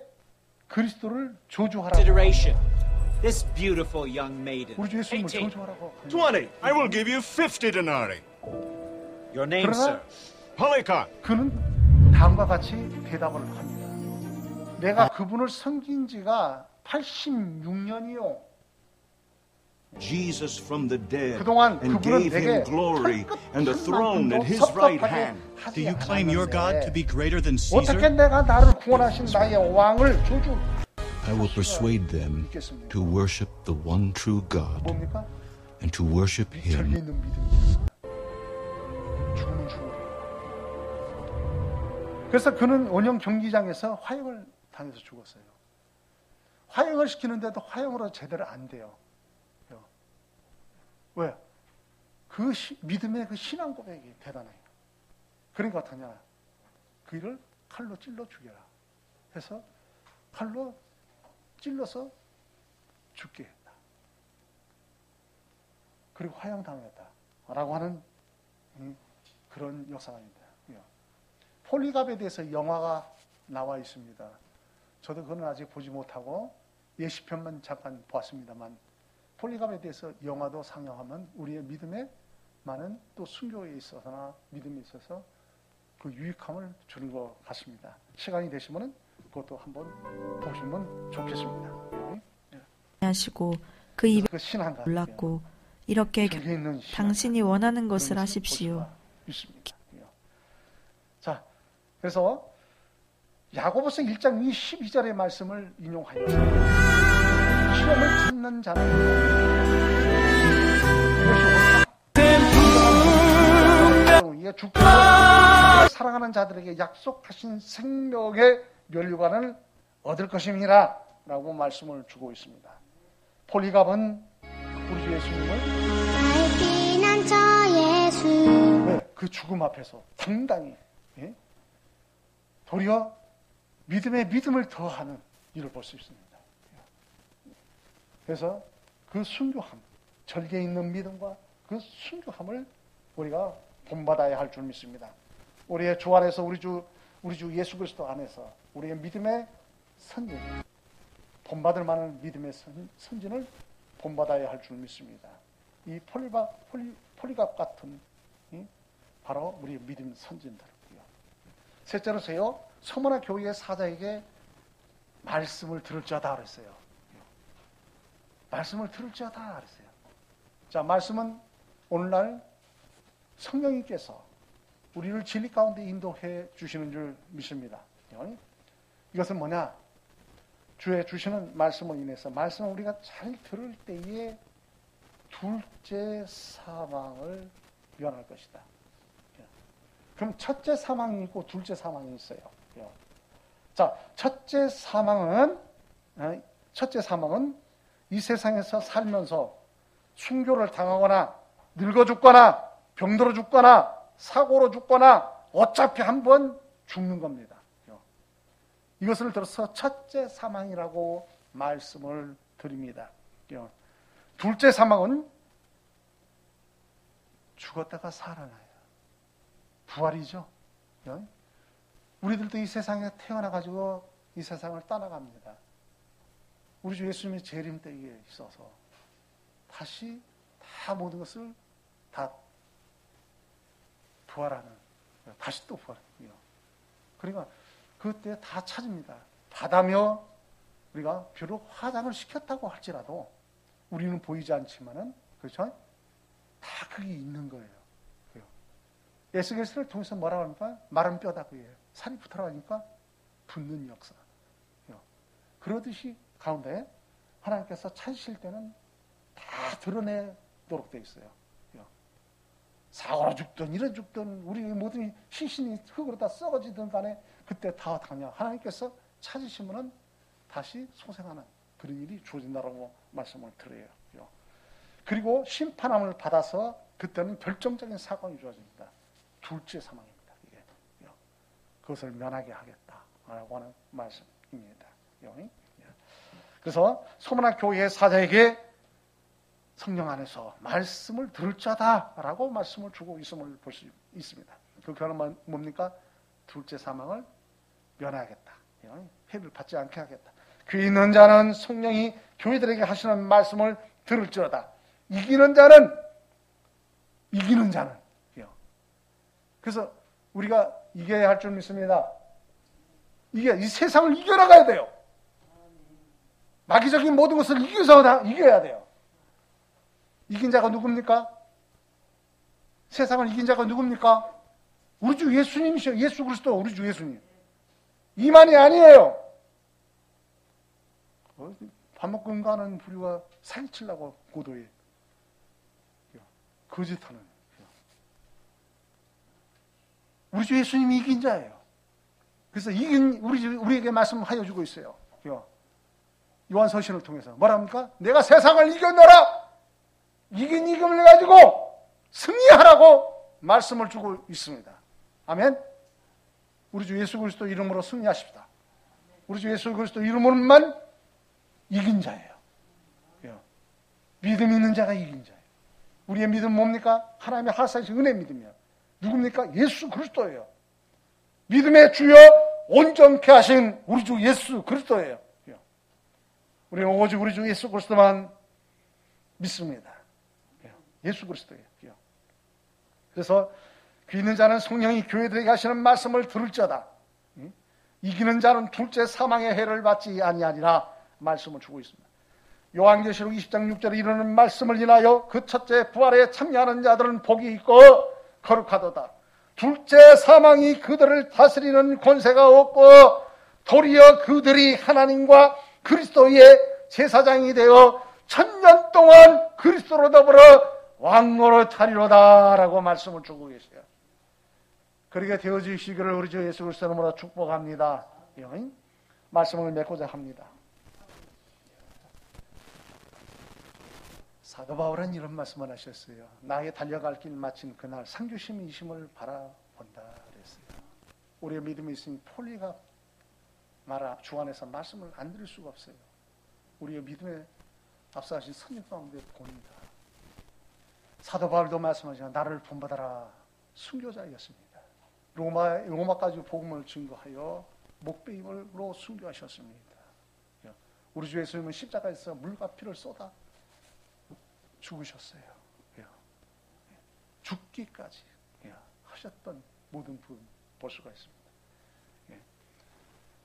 그리스도를 저주하라고.
This beautiful young maiden.
우리 주 예수님을 저주하라고.
20. I will give you 50 denarii.
Your name, sir?
Polycarp.
그는 다음과 같이 대답을 합니다. 내가 그분을 섬긴 지가 86년이요.
Jesus from the dead
그동안
and
그분은
gave
내게
him glory and the throne at his right hand.
Do you claim your God to be greater than
어떻게
Caesar?
내가 나를 구원하신 나의 왕을 저주?
I will persuade them to worship the one true God
뭡니까?
and to worship
절개
Him.
있는 믿음입니다. 죽으면 죽으리. 그래서 그는 원형 경기장에서 화형을 당해서 죽었어요. 화형을 시키는데도 화형으로 제대로 안 돼요. 왜? 그 믿음의 그 신앙 고백이 대단해요. 그러니까 어떠냐? 그를 칼로 찔러 죽여라. 해서 칼로 찔러서 죽게 했다. 그리고 화형당했다. 라고 하는 그런 역사입니다. 폴리갑에 대해서 영화가 나와 있습니다. 저도 그건 아직 보지 못하고 예시편만 잠깐 보았습니다만 폴리갑에 대해서 영화도 상영하면 우리의 믿음에 많은 또 순교에 있어서나 믿음에 있어서 그 유익함을 주는 것 같습니다. 시간이 되시면 그것도 한번 보시면 좋겠습니다.
하시고 그 입에
그 신앙과
올랐고 이렇게 당신이 원하는 것을 하십시오.
있습니다. 자, 그래서 야고보서 1장 12절의 말씀을 인용하였어요. 시험을 찾는 자는 이것이 죽고 사랑하는 자들에게 약속하신 생명의 면류관을 얻을 것입니다 라고 말씀을 주고 있습니다. 폴리갑은 우리 주 예수님을 그 죽음 앞에서 당당히 도리어 믿음에 믿음을 더하는 일을 볼 수 있습니다. 그래서 그 순교함, 절개 있는 믿음과 그 순교함을 우리가 본받아야 할 줄 믿습니다. 우리의 주 안에서 우리 주 예수 그리스도 안에서 우리의 믿음의 선진, 본받을 만한 믿음의 선진을 본받아야 할 줄 믿습니다. 이 폴리갑 같은 바로 우리의 믿음 선진들이고요. 셋째로서요, 서머나 교회의 사자에게 말씀을 들을 자다 그랬어요. 말씀을 들을 자다 그랬어요. 자, 말씀은 오늘날 성령님께서 우리를 진리 가운데 인도해 주시는 줄 믿습니다. 이것은 뭐냐? 주의 주시는 말씀으로 인해서 말씀을 우리가 잘 들을 때에 둘째 사망을 면할 것이다. 그럼 첫째 사망이 있고 둘째 사망이 있어요. 자, 첫째 사망은 이 세상에서 살면서 순교를 당하거나 늙어 죽거나 병들어 죽거나 사고로 죽거나 어차피 한번 죽는 겁니다. 이것을 들어서 첫째 사망이라고 말씀을 드립니다. 둘째 사망은 죽었다가 살아나요. 부활이죠. 우리들도 이 세상에 태어나가지고 이 세상을 떠나갑니다. 우리 주 예수님의 재림 때에 있어서 다시 다 모든 것을 다 부활하는, 다시 또 부활해요. 그러니까 그때 다 찾습니다. 바다며 우리가 비록 화장을 시켰다고 할지라도 우리는 보이지 않지만은, 그렇죠? 다 그게 있는 거예요. 에스겔서를 통해서 뭐라고 합니까? 마른 뼈다 그예요. 살이 붙어나가니까 붙는 역사. 그러듯이 가운데 하나님께서 찾으실 때는 다 드러내도록 되어 있어요. 사고로 죽든 이런 죽든 우리 모든 시신이 흙으로 다 썩어지든 간에 그때 다 당연 하나님께서 찾으시면은 다시 소생하는 그런 일이 주어진다라고 말씀을 드려요. 그리고 심판함을 받아서 그때는 결정적인 사건이 주어집니다. 둘째 사망입니다. 이게 그것을 면하게 하겠다라고 하는 말씀입니다. 그래서 소문난 교회의 사자에게 성령 안에서 말씀을 들을 자다라고 말씀을 주고 있음을 볼 수 있습니다. 그 결론은 뭡니까? 둘째 사망을 면하겠다. 해를 받지 않게 하겠다. 귀 있는 자는 성령이 교회들에게 하시는 말씀을 들을지어다. 이기는 자는 그래서 우리가 이겨야 할 줄 믿습니다. 이 세상을 이겨나가야 돼요. 마귀적인 모든 것을 이겨야 돼요. 이긴 자가 누굽니까? 세상을 이긴 자가 누굽니까? 우리 주 예수님이셔. 예수 그리스도 우리 주 예수님. 이만이 아니에요. 밥 먹고 응가하는 부류가 사기치려고 고도해. 거짓하는. 우리 주 예수님이 이긴 자예요. 그래서 이긴 우리에게 말씀하여 주고 있어요. 요한서신을 통해서 뭐라 합니까? 내가 세상을 이겨내라. 이긴 이김을 가지고 승리하라고 말씀을 주고 있습니다. 아멘. 우리 주 예수 그리스도 이름으로 승리하십시다. 우리 주 예수 그리스도 이름으로만 이긴 자예요. 믿음 있는 자가 이긴 자예요. 우리의 믿음 뭡니까? 하나님의 하사하신 은혜 믿음이요. 누굽니까? 예수 그리스도예요. 믿음의 주여 온전케 하신 우리 주 예수 그리스도예요. 우리는 오직 우리 주 예수 그리스도만 믿습니다. 예수 그리스도예요. 그래서 귀 있는 자는 성령이 교회들에게 하시는 말씀을 들을지어다. 이기는 자는 둘째 사망의 해를 받지 아니하리라 말씀을 주고 있습니다. 요한계시록 20장 6절에 이르는 말씀을 인하여 그 첫째 부활에 참여하는 자들은 복이 있고 거룩하도다. 둘째 사망이 그들을 다스리는 권세가 없고 도리어 그들이 하나님과 그리스도의 제사장이 되어 1000년 동안 그리스도로 더불어 왕노릇 하리로다라고 말씀을 주고 계세요. 그렇게 되어주시기를 우리 주 예수 그리스도 이름으로 축복합니다. 말씀을 맺고자 합니다. 사도 바울은 이런 말씀을 하셨어요. 나의 달려갈 길 마친 그날 상주심이 이심을 바라본다 그랬어요. 우리의 믿음이 있으니 폴리가 주 안에서 말씀을 안 드릴 수가 없어요. 우리의 믿음에 앞서가신 선임 가운데 본다. 사도 바울도 말씀하시나 나를 본받아라 순교자였습니다. 로마까지 복음을 증거하여 목배임으로 순교하셨습니다. 우리 주 예수님은 십자가에서 물과 피를 쏟아 죽으셨어요. 죽기까지 하셨던 모든 분 볼 수가 있습니다.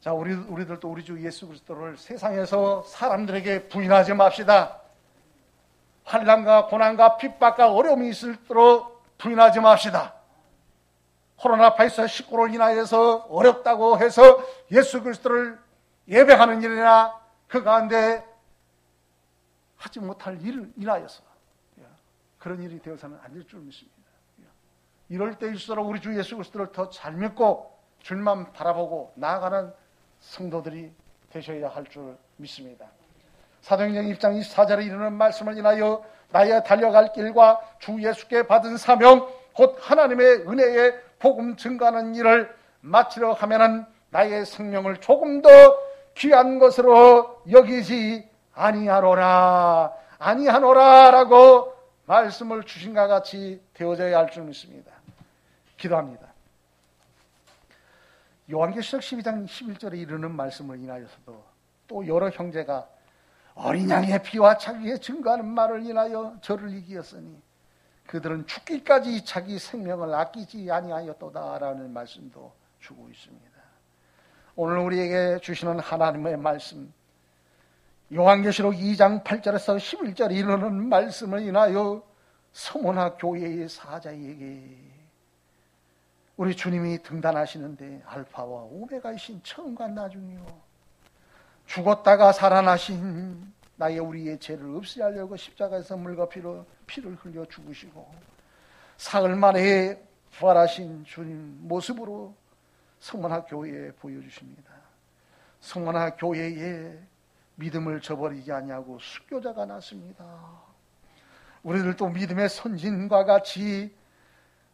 자, 우리들도 우리 주 예수 그리스도를 세상에서 사람들에게 부인하지 맙시다. 환난과 고난과 핍박과 어려움이 있을수록 부인하지 맙시다. 코로나 바이러스 19로 인하여서 어렵다고 해서 예수 그리스도를 예배하는 일이나 그 가운데 하지 못할 일을 인하여서 그런 일이 되어서는 안 될 줄 믿습니다. 이럴 때일수록 우리 주 예수 그리스도를 더 잘 믿고 주님만 바라보고 나아가는 성도들이 되셔야 할 줄 믿습니다. 사도행전 1장 24절에 이르는 말씀을 인하여 나의 달려갈 길과 주 예수께 받은 사명 곧 하나님의 은혜의 복음 증가하는 일을 마치려 하면은 나의 생명을 조금 더 귀한 것으로 여기지 아니하노라라고 말씀을 주신 것 같이 되어져야 할 줄 믿습니다. 기도합니다. 요한계시록 12장 11절에 이르는 말씀을 인하여서도 또 여러 형제가 어린 양의 피와 자기의 증거하는 말을 인하여 저를 이기었으니 그들은 죽기까지 자기 생명을 아끼지 아니하였도다라는 말씀도 주고 있습니다. 오늘 우리에게 주시는 하나님의 말씀 요한계시록 2장 8절에서 11절에 이르는 말씀을 인하여 서문화 교회의 사자에게 우리 주님이 등단하시는데 알파와 오메가이신 처음과 나중이요 죽었다가 살아나신 우리의 죄를 없애하려고 십자가에서 물과 피를 흘려 죽으시고 사흘 만에 부활하신 주님 모습으로 성문화 교회에 보여주십니다. 성문화 교회에 믿음을 저버리지 아니하고 순교자가 났습니다. 우리들도 믿음의 선진과 같이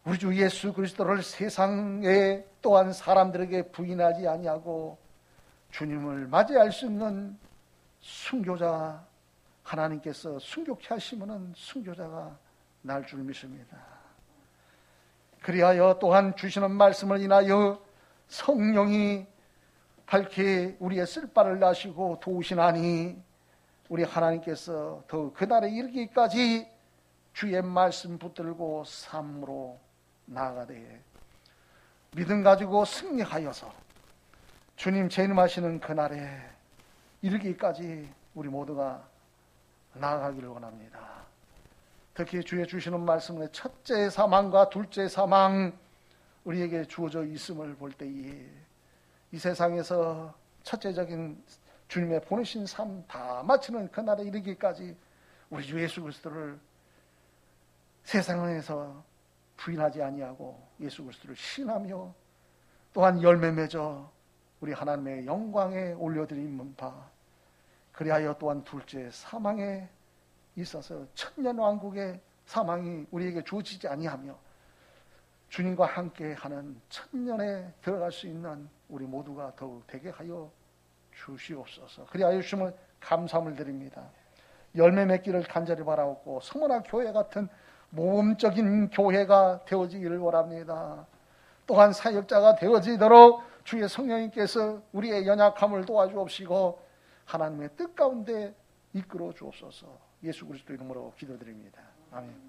우리 주 예수 그리스도를 세상에 또한 사람들에게 부인하지 아니하고 주님을 맞이할 수 있는 순교자 하나님께서 순교케 하시면은 순교자가 날 줄 믿습니다. 그리하여 또한 주시는 말씀을 인하여 성령이 밝게 우리의 쓸바를 나시고 도우시나니 우리 하나님께서 더 그날에 이르기까지 주의 말씀 붙들고 삶으로 나아가되 믿음 가지고 승리하여서 주님 재림하시는 그날에 이르기까지 우리 모두가 나아가기를 원합니다. 특히 주의 주시는 말씀에 첫째 사망과 둘째 사망 우리에게 주어져 있음을 볼 때에 이 세상에서 첫째적인 주님의 보내신 삶 다 마치는 그날에 이르기까지 우리 주 예수 그리스도를 세상에서 부인하지 아니하고 예수 그리스도를 신하며 또한 열매 맺어 우리 하나님의 영광에 올려드리는 바 그리하여 또한 둘째 사망에 있어서 천년왕국의 사망이 우리에게 주어지지 아니하며 주님과 함께하는 천년에 들어갈 수 있는 우리 모두가 더욱 되게 하여 주시옵소서. 그리하여 주님을 감사함을 드립니다. 열매 맺기를 간절히 바라옵고 성문화 교회 같은 모범적인 교회가 되어지기를 원합니다. 또한 사역자가 되어지도록 주의 성령님께서 우리의 연약함을 도와주옵시고 하나님의 뜻 가운데 이끌어 주옵소서. 예수 그리스도 이름으로 기도드립니다. 아멘.